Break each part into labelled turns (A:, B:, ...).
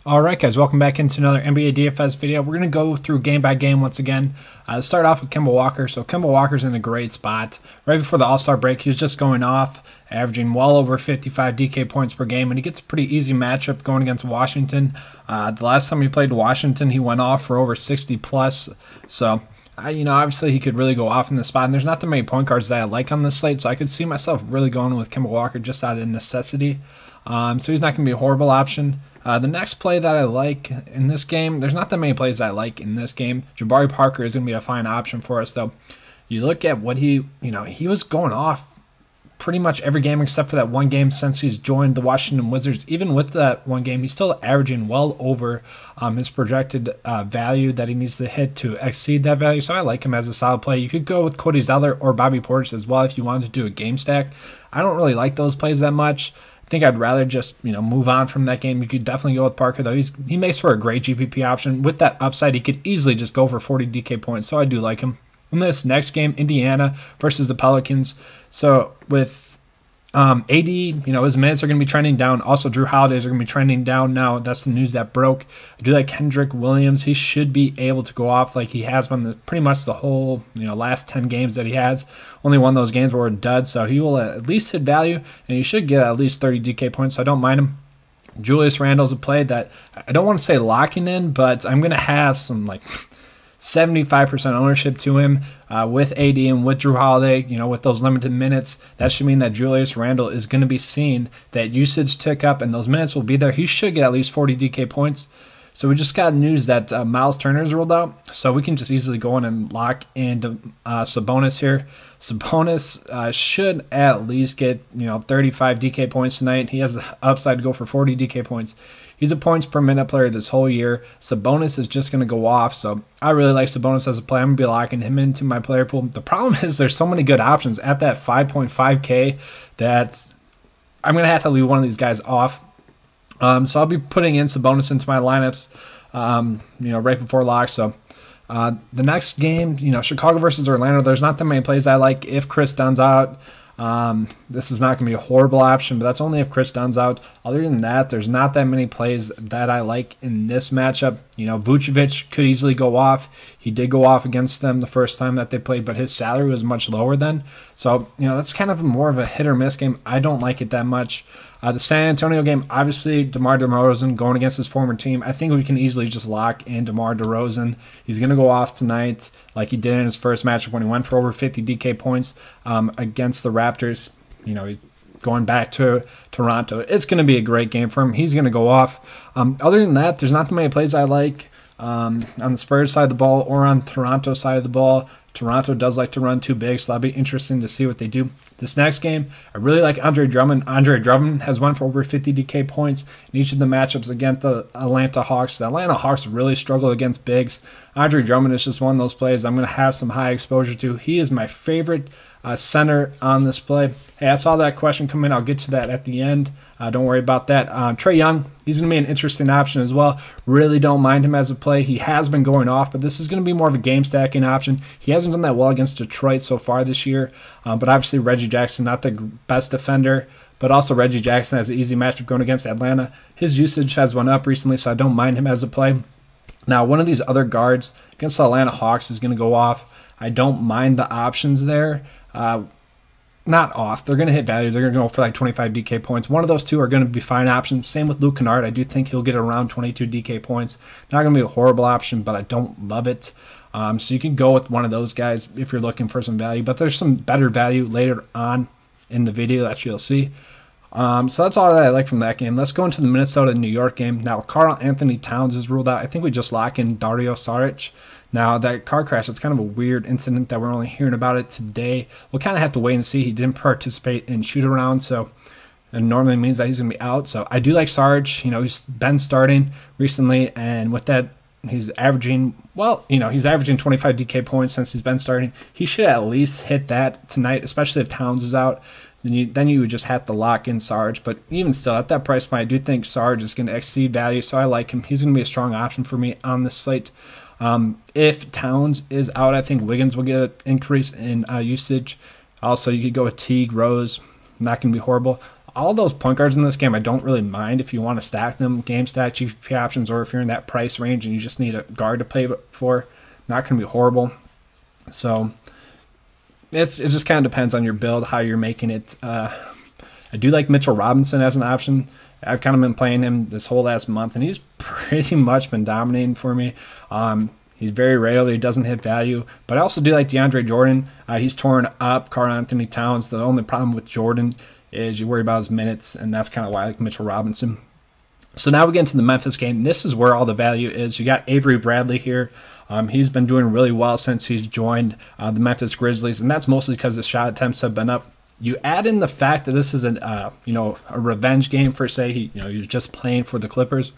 A: Alright guys, welcome back into another NBA DFS video. We're going to go through game by game once again. Let's start off with Kemba Walker. So Kemba Walker's in a great spot. Right before the All-Star break, he was just going off, averaging well over 55 DK points per game, and he gets a pretty easy matchup going against Washington. The last time he played Washington, he went off for over 60 plus. So obviously he could really go off in this spot, and there's not that many point guards that I like on this slate, so I could see myself really going with Kemba Walker just out of necessity. So he's not going to be a horrible option. The next play that I like in this game, there's not that many plays that I like in this game. Jabari Parker is going to be a fine option for us, though. You look at what he was going off pretty much every game except for that one game since he's joined the Washington Wizards. Even with that one game, he's still averaging well over his projected value that he needs to hit to exceed that value. So I like him as a solid play. You could go with Cody Zeller or Bobby Portis as well if you wanted to do a game stack. I don't really like those plays that much. I think I'd rather just move on from that game. You could definitely go with Parker, though. He makes for a great GPP option. With that upside, he could easily just go for 40 DK points, so I do like him. In this next game, Indiana versus the Pelicans. So with AD, his minutes are going to be trending down. Also, Drew Holiday's are going to be trending down now. That's the news that broke. I do like Kendrick Williams. He should be able to go off like he has been pretty much the whole last 10 games that he has. Only one of those games were a dud, so he will at least hit value, and he should get at least 30 DK points, so I don't mind him. Julius Randle's a play that I don't want to say locking in, but I'm going to have some 75% ownership to him with AD and with Drew Holiday, with those limited minutes. That should mean that Julius Randle is going to be seeing that usage tick up, and those minutes will be there. He should get at least 40 DK points. So we just got news that Miles Turner is ruled out, so we can just easily go in and lock in Sabonis here. Sabonis should at least get 35 DK points tonight. He has the upside to go for 40 DK points. He's a points per minute player this whole year. Sabonis is just going to go off, so I really like Sabonis as a play. I'm going to be locking him into my player pool. The problem is there's so many good options at that 5.5K that I'm going to have to leave one of these guys off. So I'll be putting in Sabonis into my lineups, right before lock. So the next game, Chicago versus Orlando, there's not that many plays I like. If Chris Dunn's out, this is not going to be a horrible option, but that's only if Chris Dunn's out. Other than that, there's not that many plays that I like in this matchup. Vucevic could easily go off. He did go off against them the first time that they played, but his salary was much lower then. So, that's kind of more of a hit or miss game. I don't like it that much. The San Antonio game, obviously, DeMar DeRozan going against his former team. I think we can easily just lock in DeMar DeRozan. He's going to go off tonight like he did in his first matchup when he went for over 50 DK points against the Raptors. He's going back to Toronto. It's going to be a great game for him. He's going to go off. Other than that, there's not too many plays I like on the Spurs side of the ball or on Toronto side of the ball. Toronto does like to run too big, so that'll be interesting to see what they do. This next game, I really like Andre Drummond. Andre Drummond has won for over 50 DK points in each of the matchups against the Atlanta Hawks. The Atlanta Hawks really struggle against bigs. Andre Drummond is just one of those plays I'm going to have some high exposure to. He is my favorite center on this play. Hey, I saw that question come in. I'll get to that at the end. Don't worry about that. Trae Young, he's going to be an interesting option as well. Really don't mind him as a play. He has been going off, but this is going to be more of a game stacking option. He hasn't done that well against Detroit so far this year, but obviously Reggie Jackson, not the best defender, but also Reggie Jackson has an easy matchup going against Atlanta. His usage has went up recently, so I don't mind him as a play. Now, one of these other guards against the Atlanta Hawks is going to go off. I don't mind the options there. Not off. They're going to hit value. They're going to go for 25 DK points. One of those two are going to be fine options. Same with Luke Kennard. I do think he'll get around 22 DK points. Not going to be a horrible option, but I don't love it. So you can go with one of those guys if you're looking for some value. But there's some better value later on in the video that you'll see. So that's all that I like from that game. Let's go into the Minnesota-New York game. Now, Karl Anthony Towns is ruled out. I think we just lock in Dario Saric. Now, that car crash, it's kind of a weird incident that we're only hearing about it today. We'll kind of have to wait and see. He didn't participate in shoot-around, so it normally means that he's going to be out. So I do like Sarge. He's been starting recently, and with that, he's averaging, he's averaging 25 DK points since he's been starting. He should at least hit that tonight, especially if Towns is out. Then you would just have to lock in Sarge. But even still, at that price point, I do think Sarge is going to exceed value, so I like him. He's going to be a strong option for me on this slate. If Towns is out, I think Wiggins will get an increase in usage. Also, you could go with Teague, Rose. Not going to be horrible. all those point guards in this game I don't really mind if you want to stack them, game stack, GPP options, or if you're in that price range and you just need a guard to play for. Not going to be horrible. So it just kind of depends on your build, how you're making it. I do like Mitchell Robinson as an option. I've kind of been playing him this whole last month, and he's pretty much been dominating for me. He's very rarely, he doesn't hit value. But I also do like DeAndre Jordan. He's torn up Karl Anthony Towns. The only problem with Jordan is you worry about his minutes, and that's kind of why I like Mitchell Robinson. So now we get into the Memphis game. This is where all the value is. You got Avery Bradley here. He's been doing really well since he's joined the Memphis Grizzlies, and that's mostly because his shot attempts have been up. You add in the fact that this is a revenge game for say you're just playing for the Clippers.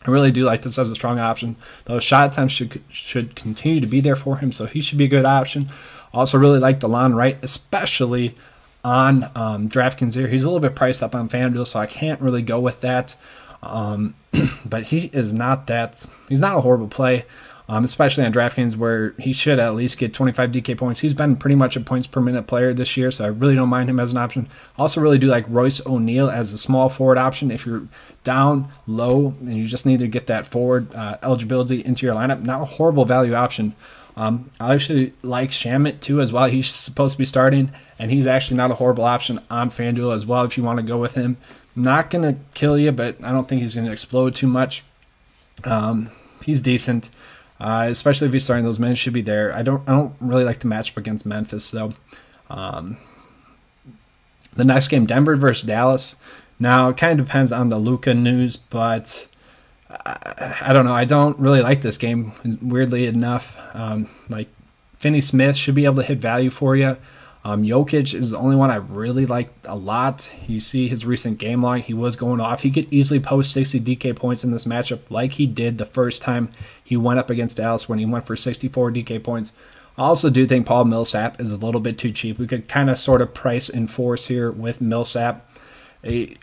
A: I really do like this as a strong option. Those shot attempts should continue to be there for him, so he should be a good option. Also really like DeLon Wright, especially on DraftKings here. He's a little bit priced up on FanDuel, so I can't really go with that. But he's not a horrible play. Especially on DraftKings, where he should at least get 25 DK points. He's been pretty much a points per minute player this year, so I really don't mind him as an option. Also really do like Royce O'Neal as a small forward option. If you're down low and you just need to get that forward eligibility into your lineup, not a horrible value option. I actually like Shamit too as well. He's supposed to be starting, and he's actually not a horrible option on FanDuel as well if you want to go with him. Not going to kill you, but I don't think he's going to explode too much. He's decent. Especially if he's starting, those minutes should be there. I don't really like the matchup against Memphis. So the next game, Denver versus Dallas. Now it kind of depends on the Luka news, but I don't know. I don't really like this game. Weirdly enough, like Finney Smith should be able to hit value for you. Jokic is the only one I really like a lot. You see his recent game log, he was going off. He could easily post 60 DK points in this matchup like he did the first time he went up against Dallas when he went for 64 DK points. I also do think Paul Millsap is a little bit too cheap. We could kind of sort of price and force here with Millsap.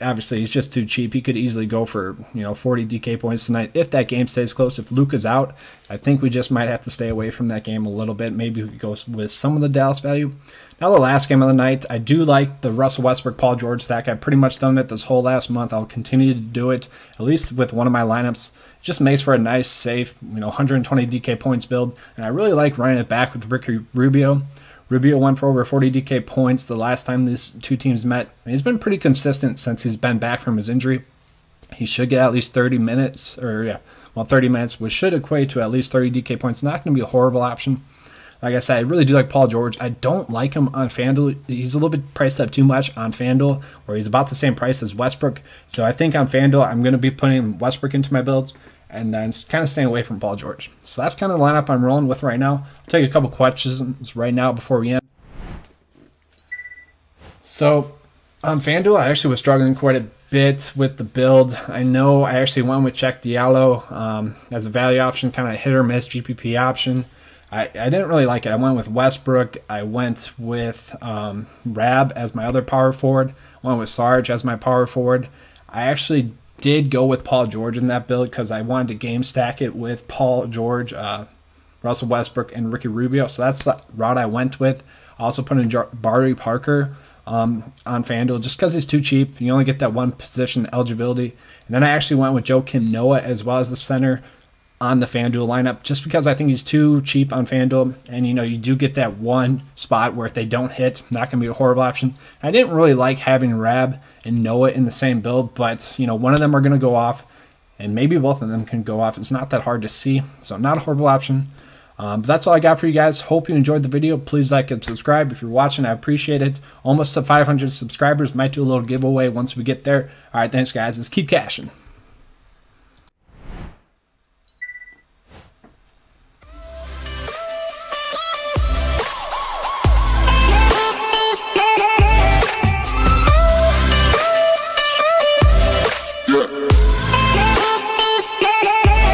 A: Obviously, he's just too cheap. He could easily go for 40 DK points tonight if that game stays close. If Luka's out, I think we just might have to stay away from that game a little bit. Maybe we could go with some of the Dallas value. Now the last game of the night, I do like the Russell Westbrook Paul George stack. I've pretty much done it this whole last month. I'll continue to do it, at least with one of my lineups. It just makes for a nice, safe 120 DK points build, and I really like running it back with Ricky Rubio. Rubio went for over 40 DK points the last time these two teams met. He's been pretty consistent since he's been back from his injury. He should get at least 30 minutes, 30 minutes, which should equate to at least 30 DK points. Not going to be a horrible option. Like I said, I really do like Paul George. I don't like him on FanDuel. He's a little bit priced up too much on FanDuel, where he's about the same price as Westbrook. So I think on FanDuel, I'm going to be putting Westbrook into my builds and then kind of staying away from Paul George. So that's kind of the lineup I'm rolling with right now. I'll take a couple questions right now before we end. So on FanDuel, I actually was struggling quite a bit with the build. I know I actually went with Check Diallo as a value option, kind of hit or miss GPP option. I didn't really like it. I went with Westbrook. I went with Rab as my other power forward. I went with Sarge as my power forward. I actually did go with Paul George in that build because I wanted to game stack it with Paul George, Russell Westbrook, and Ricky Rubio. So that's the route I went with. I also put in Barry Parker on FanDuel just because he's too cheap. You only get that one position eligibility. And then I actually went with Joakim Noah as well as the center on the FanDuel lineup just because I think he's too cheap on FanDuel. And, you do get that one spot where if they don't hit, not going to be a horrible option. I didn't really like having Rab and Noah in the same build, but, one of them are going to go off, and maybe both of them can go off. It's not that hard to see, so not a horrible option. But that's all I got for you guys. Hope you enjoyed the video. Please like and subscribe. If you're watching, I appreciate it. Almost to 500 subscribers. Might do a little giveaway once we get there. All right, thanks, guys. Let's keep cashing.